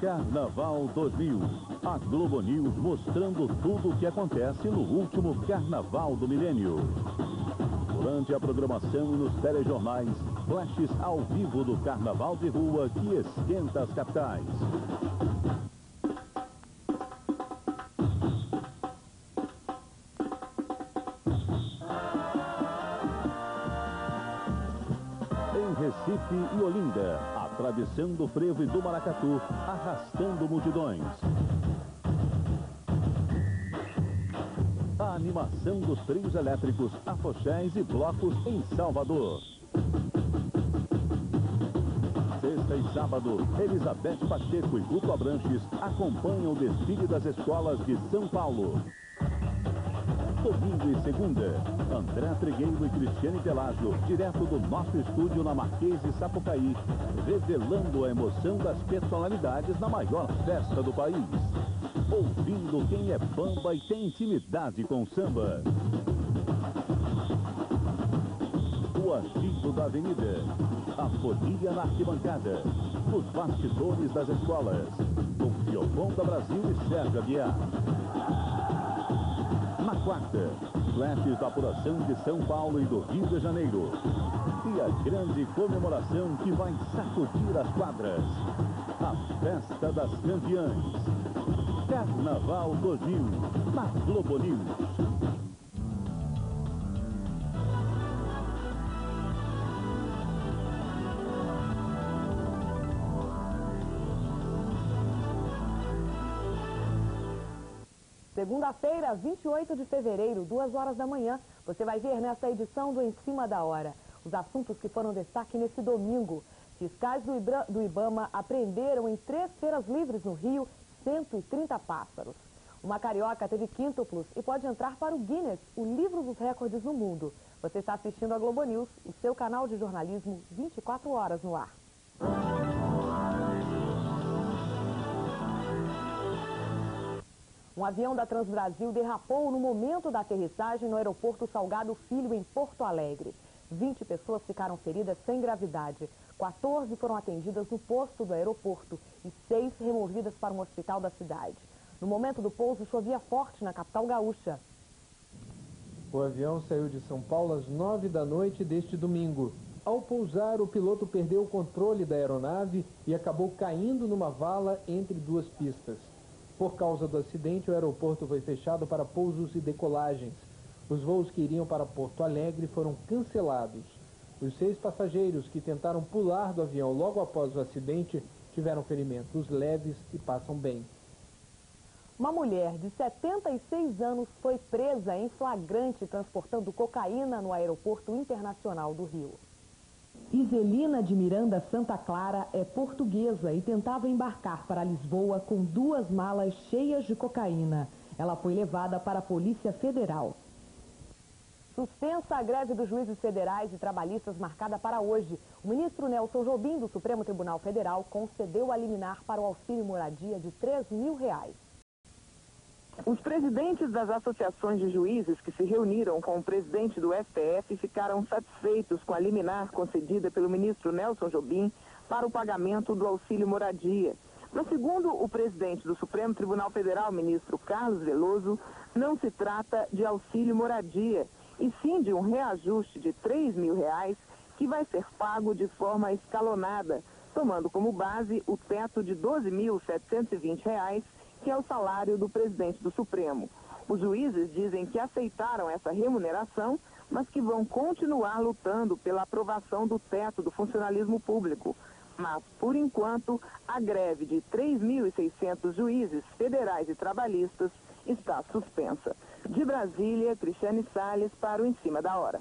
Carnaval 2000. A Globo News mostrando tudo o que acontece no último Carnaval do Milênio. Durante a programação e nos telejornais, flashes ao vivo do Carnaval de Rua que esquenta as capitais. Em Recife e Olinda, a tradição do frevo e do maracatu arrastando multidões. A animação dos trios elétricos, afoxés e blocos em Salvador. Sexta e sábado, Elizabeth Pacheco e Guto Abranches acompanham o desfile das escolas de São Paulo. Domingo e segunda, André Trigueiro e Cristiane Pelágio, direto do nosso estúdio na Marquês de Sapucaí, revelando a emoção das personalidades na maior festa do país. Ouvindo quem é bamba e tem intimidade com o samba. O agito da avenida, a folia na arquibancada, os bastidores das escolas, com Gioconda Brasil e Sérgio Aguiar. Na quarta, flashes da apuração de São Paulo e do Rio de Janeiro. E a grande comemoração que vai sacudir as quadras. A Festa das Campeãs. Carnaval 2000, na Globo News. Segunda-feira, 28 de fevereiro, 2 horas da manhã, você vai ver nessa edição do Em Cima da Hora os assuntos que foram destaque nesse domingo. Fiscais do IBAMA apreenderam em 3 feiras livres no Rio 130 pássaros. Uma carioca teve quíntuplos e pode entrar para o Guinness, o livro dos recordes no mundo. Você está assistindo a Globo News, o seu canal de jornalismo 24 horas no ar. Um avião da Transbrasil derrapou no momento da aterrissagem no aeroporto Salgado Filho, em Porto Alegre. 20 pessoas ficaram feridas sem gravidade. 14 foram atendidas no posto do aeroporto e 6 removidas para um hospital da cidade. No momento do pouso, chovia forte na capital gaúcha. O avião saiu de São Paulo às 9 da noite deste domingo. Ao pousar, o piloto perdeu o controle da aeronave e acabou caindo numa vala entre 2 pistas. Por causa do acidente, o aeroporto foi fechado para pousos e decolagens. Os voos que iriam para Porto Alegre foram cancelados. Os 6 passageiros que tentaram pular do avião logo após o acidente tiveram ferimentos leves e passam bem. Uma mulher de 76 anos foi presa em flagrante transportando cocaína no Aeroporto Internacional do Rio. Iselina de Miranda Santa Clara é portuguesa e tentava embarcar para Lisboa com 2 malas cheias de cocaína. Ela foi levada para a Polícia Federal. Suspensa a greve dos juízes federais e trabalhistas marcada para hoje. O ministro Nelson Jobim, do Supremo Tribunal Federal, concedeu a liminar para o auxílio moradia de R$3.000. Os presidentes das associações de juízes que se reuniram com o presidente do STF ficaram satisfeitos com a liminar concedida pelo ministro Nelson Jobim para o pagamento do auxílio moradia. Mas, segundo o presidente do Supremo Tribunal Federal, ministro Carlos Veloso, não se trata de auxílio moradia, e sim de um reajuste de R$3.000 que vai ser pago de forma escalonada, tomando como base o teto de R$12.720, que é o salário do presidente do Supremo. Os juízes dizem que aceitaram essa remuneração, mas que vão continuar lutando pela aprovação do teto do funcionalismo público. Mas, por enquanto, a greve de 3.600 juízes federais e trabalhistas está suspensa. De Brasília, Cristiane Salles para o Em Cima da Hora.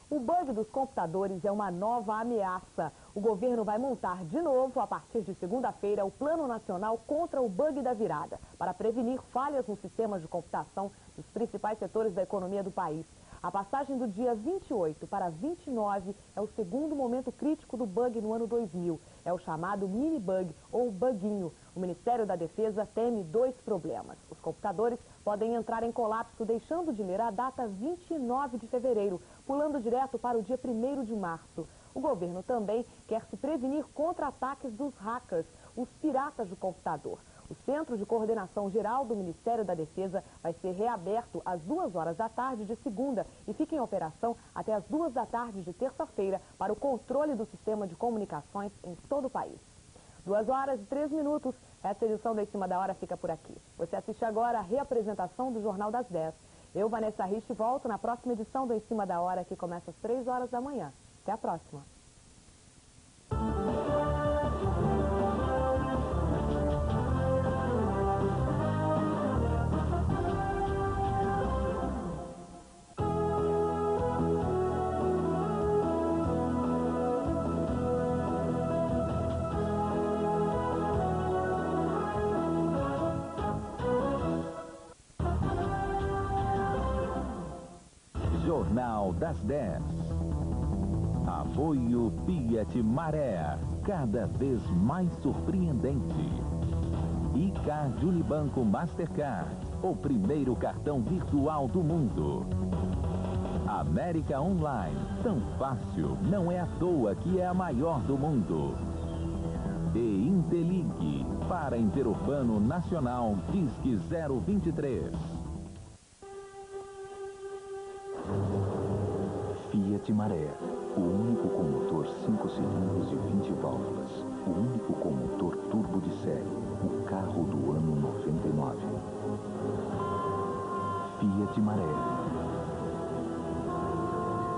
O bug dos computadores é uma nova ameaça. O governo vai montar de novo, a partir de segunda-feira, o Plano Nacional contra o Bug da Virada, para prevenir falhas nos sistemas de computação dos principais setores da economia do país. A passagem do dia 28 para 29 é o segundo momento crítico do bug no ano 2000. É o chamado mini-bug ou buguinho. O Ministério da Defesa teme 2 problemas. Os computadores podem entrar em colapso, deixando de ler a data 29 de fevereiro, pulando direto para o dia 1º de março. O governo também quer se prevenir contra ataques dos hackers. os piratas do computador. O Centro de Coordenação Geral do Ministério da Defesa vai ser reaberto às 2 horas da tarde de segunda e fica em operação até às 2 da tarde de terça-feira para o controle do sistema de comunicações em todo o país. 2h03. Essa edição do Em Cima da Hora fica por aqui. Você assiste agora a reapresentação do Jornal das 10. Eu, Vanessa Rich, volto na próxima edição do Em Cima da Hora, que começa às 3 horas da manhã. Até a próxima. Jornal das 10. Apoio Fiat Maré, cada vez mais surpreendente. iCard Unibanco Mastercard, o primeiro cartão virtual do mundo. América Online, tão fácil, não é à toa que é a maior do mundo. E Intelig, para Interurbano Nacional, Disque 023. Fiat Maré, o único com motor 5 cilindros e 20 válvulas, o único com motor turbo de série, o carro do ano 99. Fiat Maré,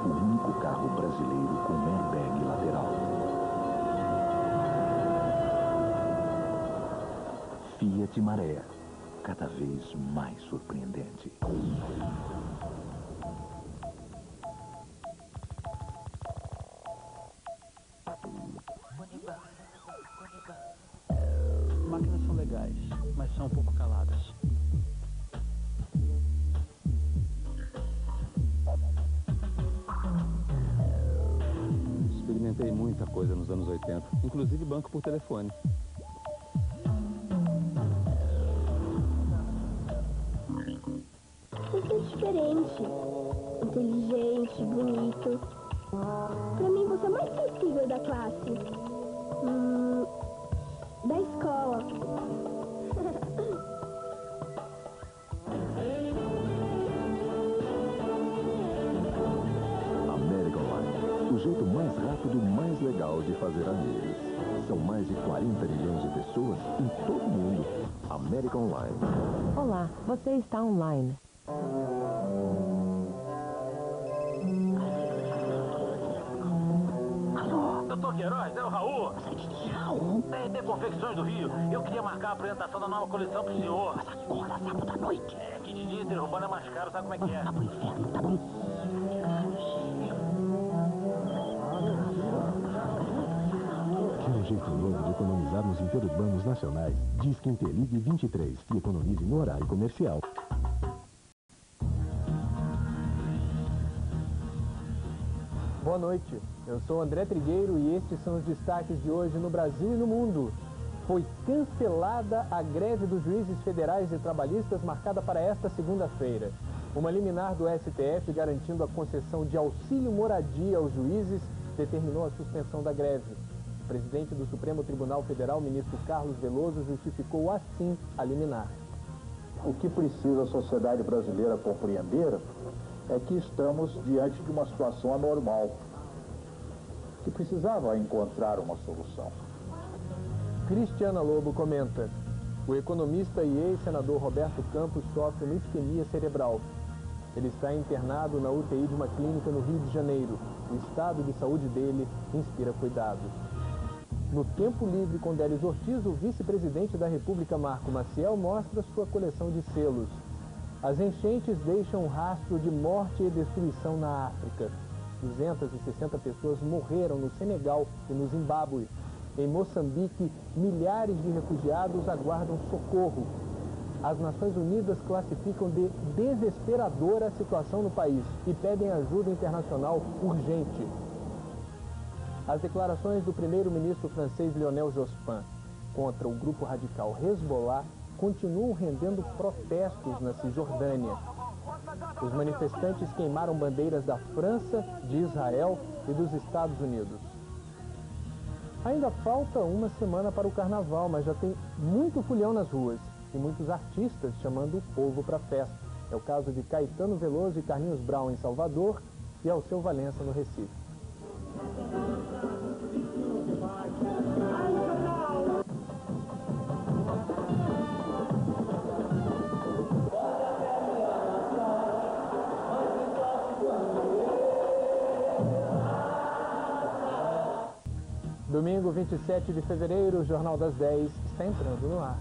o único carro brasileiro com airbag lateral. Fiat Maré, cada vez mais surpreendente. Máquinas são legais, mas são um pouco caladas. Experimentei muita coisa nos anos 80, inclusive banco por telefone. Você é diferente, inteligente, bonito. Pra mim, você é o mais sensível da classe. Da escola. América Online, o jeito mais rápido e mais legal de fazer amigos. São mais de 40 milhões de pessoas em todo o mundo. América Online. Olá, você está online. Doutor Queiroz, é o Raul. Raul? TRT Confecções do Rio. Eu queria marcar a apresentação da nova coleção pro senhor. Mas agora, sábado à noite. É, que de dia Interurbano é mais caro, sabe como é que é? Tá pro inferno, tá bom. Quer um jeito novo de economizar nos interurbanos nacionais? Disque Intelig 23 e economize no horário comercial. Boa noite, eu sou André Trigueiro e estes são os destaques de hoje no Brasil e no mundo. Foi cancelada a greve dos juízes federais e trabalhistas marcada para esta segunda-feira. Uma liminar do STF garantindo a concessão de auxílio moradia aos juízes determinou a suspensão da greve. O presidente do Supremo Tribunal Federal, ministro Carlos Veloso, justificou assim a liminar. O que precisa a sociedade brasileira compreender é que estamos diante de uma situação anormal, que precisava encontrar uma solução. Cristiana Lobo comenta: o economista e ex-senador Roberto Campos sofre uma isquemia cerebral. Ele está internado na UTI de uma clínica no Rio de Janeiro. O estado de saúde dele inspira cuidado. No tempo livre com Délis Ortiz, o vice-presidente da República, Marco Maciel, mostra sua coleção de selos. As enchentes deixam um rastro de morte e destruição na África. 260 pessoas morreram no Senegal e no Zimbábue. Em Moçambique, milhares de refugiados aguardam socorro. As Nações Unidas classificam de desesperadora a situação no país e pedem ajuda internacional urgente. As declarações do primeiro-ministro francês Lionel Jospin contra o grupo radical Hezbollah continuam rendendo protestos na Cisjordânia. Os manifestantes queimaram bandeiras da França, de Israel e dos Estados Unidos. Ainda falta uma semana para o carnaval, mas já tem muito folião nas ruas e muitos artistas chamando o povo para a festa. É o caso de Caetano Veloso e Carlinhos Brown em Salvador e Alceu Valença no Recife. Domingo, 27 de fevereiro, o Jornal das 10 está entrando no ar.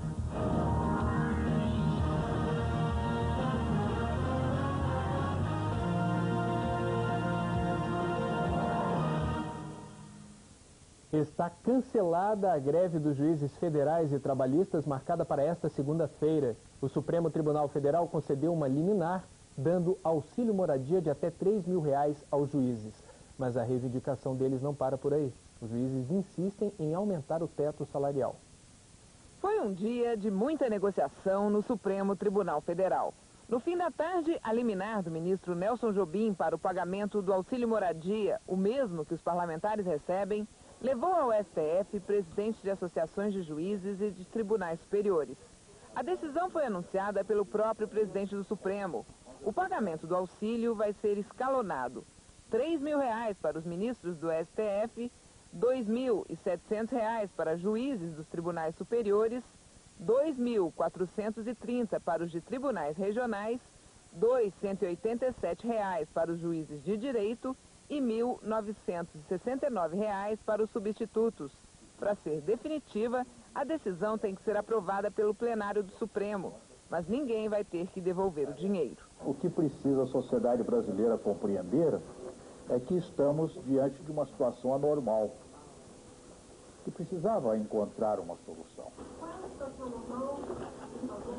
Está cancelada a greve dos juízes federais e trabalhistas marcada para esta segunda-feira. O Supremo Tribunal Federal concedeu uma liminar, dando auxílio moradia de até R$ 3.000 aos juízes. Mas a reivindicação deles não para por aí. Os juízes insistem em aumentar o teto salarial. Foi um dia de muita negociação no Supremo Tribunal Federal. No fim da tarde, a liminar do ministro Nelson Jobim para o pagamento do auxílio moradia, o mesmo que os parlamentares recebem, levou ao STF presidentes de associações de juízes e de tribunais superiores. A decisão foi anunciada pelo próprio presidente do Supremo. O pagamento do auxílio vai ser escalonado. R$ 3.000 para os ministros do STF, R$ 2.700 para juízes dos tribunais superiores, R$ 2.430 para os de tribunais regionais, R$ 2.187 para os juízes de direito e R$ 1.969 para os substitutos. Para ser definitiva, a decisão tem que ser aprovada pelo plenário do Supremo, mas ninguém vai ter que devolver o dinheiro. O que precisa a sociedade brasileira compreender é que estamos diante de uma situação anormal, que precisava encontrar uma solução. Qual é a situação normal?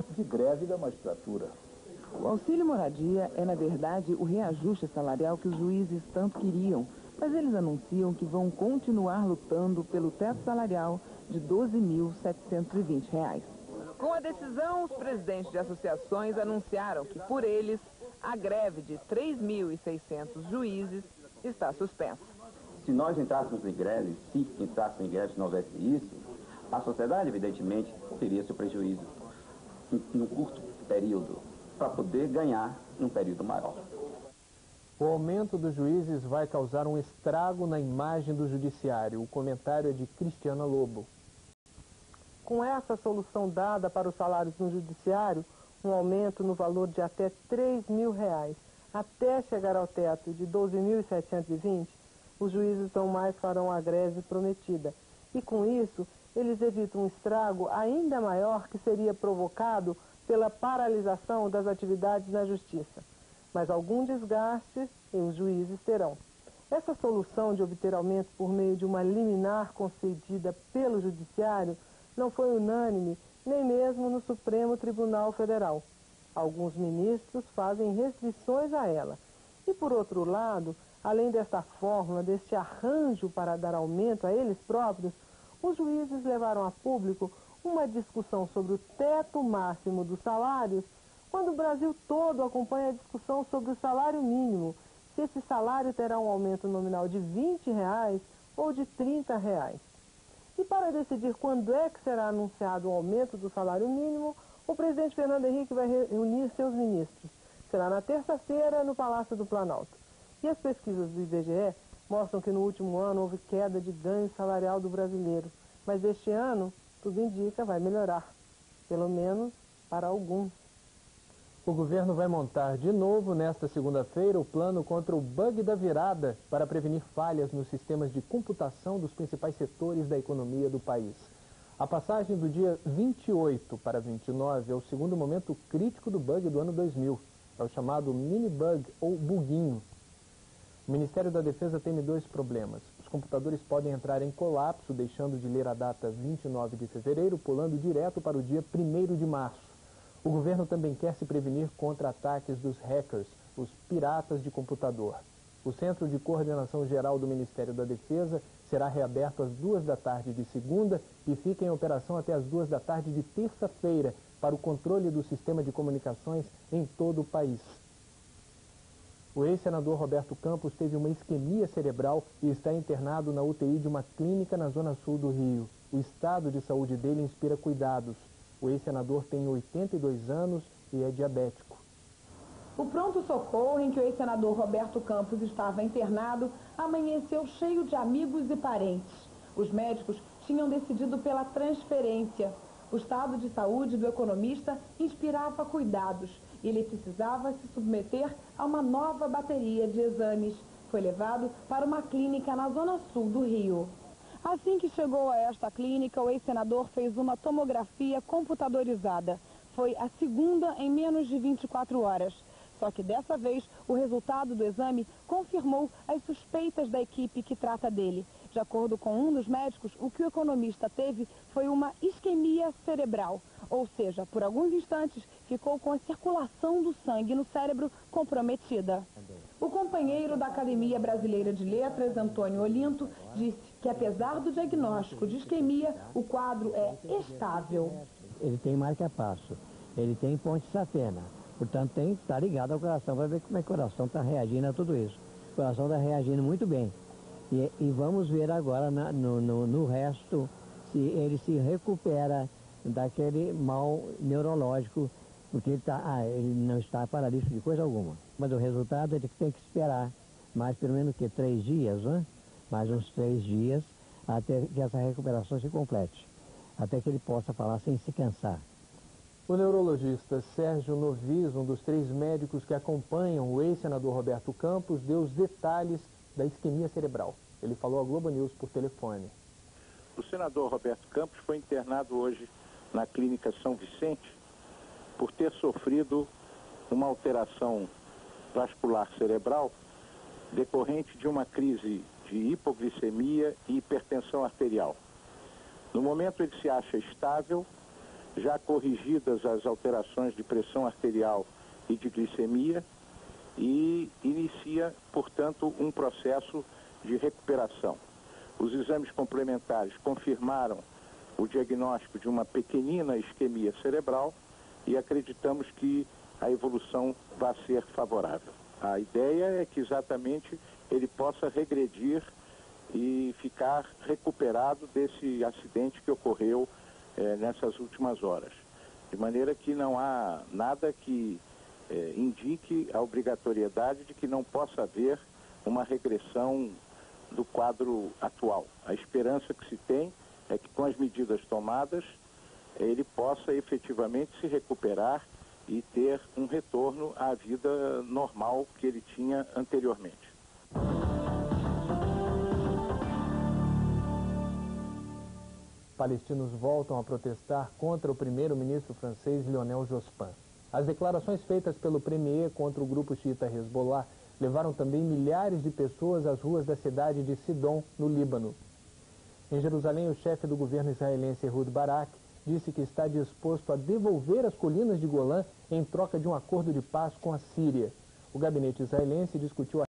De greve da magistratura. O auxílio moradia é, na verdade, o reajuste salarial que os juízes tanto queriam, mas eles anunciam que vão continuar lutando pelo teto salarial de R$ 12.720. Com a decisão, os presidentes de associações anunciaram que, por eles, a greve de 3.600 juízes está suspensa. Se nós entrássemos em greve, se entrássemos em greve, se não houvesse isso, a sociedade, evidentemente, teria seu prejuízo em um curto período, para poder ganhar num período maior. O aumento dos juízes vai causar um estrago na imagem do judiciário. O comentário é de Cristiana Lobo. Com essa solução dada para os salários no judiciário, um aumento no valor de até R$ 3.000, até chegar ao teto de R$ 12.720, os juízes não mais farão a greve prometida. E com isso, eles evitam um estrago ainda maior que seria provocado pela paralisação das atividades na justiça. Mas algum desgaste os juízes terão. Essa solução de obter aumento por meio de uma liminar concedida pelo judiciário não foi unânime, nem mesmo no Supremo Tribunal Federal. Alguns ministros fazem restrições a ela. E, por outro lado, além desta fórmula, deste arranjo para dar aumento a eles próprios, os juízes levaram a público uma discussão sobre o teto máximo dos salários, quando o Brasil todo acompanha a discussão sobre o salário mínimo, se esse salário terá um aumento nominal de R$ 20 ou de R$ 30. E para decidir quando é que será anunciado o aumento do salário mínimo, o presidente Fernando Henrique vai reunir seus ministros. Será na terça-feira, no Palácio do Planalto. E as pesquisas do IBGE mostram que no último ano houve queda de ganho salarial do brasileiro. Mas este ano, tudo indica, vai melhorar. Pelo menos para alguns. O governo vai montar de novo nesta segunda-feira o plano contra o bug da virada para prevenir falhas nos sistemas de computação dos principais setores da economia do país. A passagem do dia 28 para 29 é o segundo momento crítico do bug do ano 2000. É o chamado mini-bug ou buguinho. O Ministério da Defesa teme dois problemas. Os computadores podem entrar em colapso, deixando de ler a data 29 de fevereiro, pulando direto para o dia 1º de março. O governo também quer se prevenir contra ataques dos hackers, os piratas de computador. O Centro de Coordenação Geral do Ministério da Defesa será reaberto às 2 da tarde de segunda e fica em operação até às 2 da tarde de terça-feira para o controle do sistema de comunicações em todo o país. O ex-senador Roberto Campos teve uma isquemia cerebral e está internado na UTI de uma clínica na zona sul do Rio. O estado de saúde dele inspira cuidados. O ex-senador tem 82 anos e é diabético. O pronto-socorro em que o ex-senador Roberto Campos estava internado amanheceu cheio de amigos e parentes. Os médicos tinham decidido pela transferência. O estado de saúde do economista inspirava cuidados e ele precisava se submeter a uma nova bateria de exames. Foi levado para uma clínica na zona sul do Rio. Assim que chegou a esta clínica, o ex-senador fez uma tomografia computadorizada. Foi a segunda em menos de 24 horas. Só que dessa vez, o resultado do exame confirmou as suspeitas da equipe que trata dele. De acordo com um dos médicos, o que o economista teve foi uma isquemia cerebral. Ou seja, por alguns instantes, ficou com a circulação do sangue no cérebro comprometida. O companheiro da Academia Brasileira de Letras, Antônio Olinto, disse que apesar do diagnóstico de isquemia, o quadro é estável. Ele tem marca-passo, ele tem ponte safena. Portanto, tem que estar ligado ao coração para ver como é que o coração está reagindo a tudo isso. O coração está reagindo muito bem. E vamos ver agora no resto se ele se recupera daquele mal neurológico, porque ele não está paralítico de coisa alguma. Mas o resultado ele tem que esperar mais pelo menos 3 dias, né? Mais uns 3 dias, até que essa recuperação se complete. Até que ele possa falar sem se cansar. O neurologista Sérgio Novis, um dos 3 médicos que acompanham o ex-senador Roberto Campos, deu os detalhes da isquemia cerebral. Ele falou à Globo News por telefone. O senador Roberto Campos foi internado hoje na Clínica São Vicente por ter sofrido uma alteração vascular cerebral decorrente de uma crise de hipoglicemia e hipertensão arterial. No momento ele se acha estável, já corrigidas as alterações de pressão arterial e de glicemia, e inicia, portanto, um processo de recuperação. Os exames complementares confirmaram o diagnóstico de uma pequenina isquemia cerebral e acreditamos que a evolução vai ser favorável. A ideia é que exatamente ele possa regredir e ficar recuperado desse acidente que ocorreu nessas últimas horas. De maneira que não há nada que indique a obrigatoriedade de que não possa haver uma regressão do quadro atual. A esperança que se tem é que com as medidas tomadas ele possa efetivamente se recuperar e ter um retorno à vida normal que ele tinha anteriormente. Palestinos voltam a protestar contra o primeiro-ministro francês Lionel Jospin. As declarações feitas pelo premier contra o grupo xiita Hezbollah levaram também milhares de pessoas às ruas da cidade de Sidon, no Líbano. Em Jerusalém, o chefe do governo israelense Ehud Barak disse que está disposto a devolver as colinas de Golã em troca de um acordo de paz com a Síria. O gabinete israelense discutiu